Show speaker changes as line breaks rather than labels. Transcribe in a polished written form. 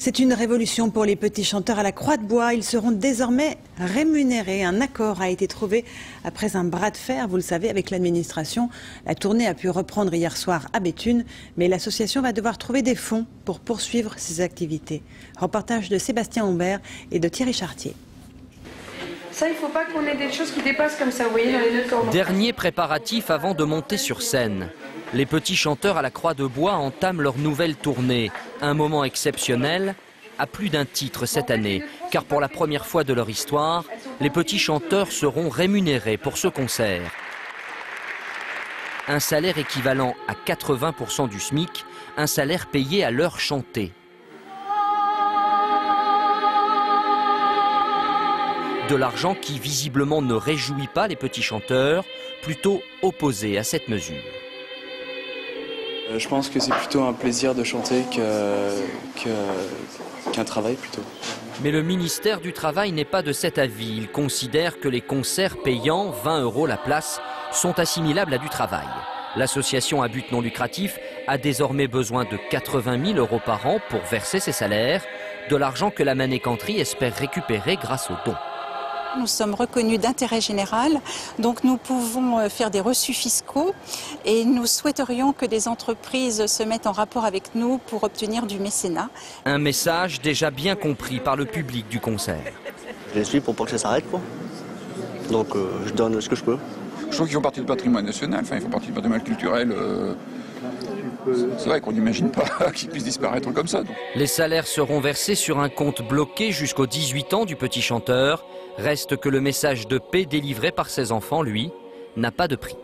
C'est une révolution pour les petits chanteurs à la Croix de Bois. Ils seront désormais rémunérés. Un accord a été trouvé après un bras de fer, vous le savez, avec l'administration. La tournée a pu reprendre hier soir à Béthune, mais l'association va devoir trouver des fonds pour poursuivre ses activités. Reportage de Sébastien Humbert et de Thierry Chartier.
Ça, il ne faut pas qu'on ait des choses qui dépassent comme ça, vous voyez, dans les nœuds cordons.
Dernier préparatif avant de monter sur scène. Les petits chanteurs à la Croix de Bois entament leur nouvelle tournée. Un moment exceptionnel, à plus d'un titre cette année. Car pour la première fois de leur histoire, les petits chanteurs seront rémunérés pour ce concert. Un salaire équivalent à 80% du SMIC, un salaire payé à l'heure chantée. De l'argent qui visiblement ne réjouit pas les petits chanteurs, plutôt opposé à cette mesure.
Je pense que c'est plutôt un plaisir de chanter qu'un travail plutôt.
Mais le ministère du Travail n'est pas de cet avis. Il considère que les concerts payants, 20 € la place, sont assimilables à du travail. L'association à but non lucratif a désormais besoin de 80 000 € par an pour verser ses salaires, de l'argent que la Manécanterie espère récupérer grâce aux dons.
Nous sommes reconnus d'intérêt général, donc nous pouvons faire des reçus fiscaux et nous souhaiterions que des entreprises se mettent en rapport avec nous pour obtenir du mécénat.
Un message déjà bien compris par le public du concert.
Je les suis pour pas que ça s'arrête, quoi. Donc je donne ce que je peux.
Je trouve qu'ils font partie du patrimoine national, enfin ils font partie du patrimoine culturel. C'est vrai qu'on n'imagine pas qu'ils puissent disparaître comme ça. Donc.
Les salaires seront versés sur un compte bloqué jusqu'aux 18 ans du petit chanteur. Reste que le message de paix délivré par ses enfants, lui, n'a pas de prix.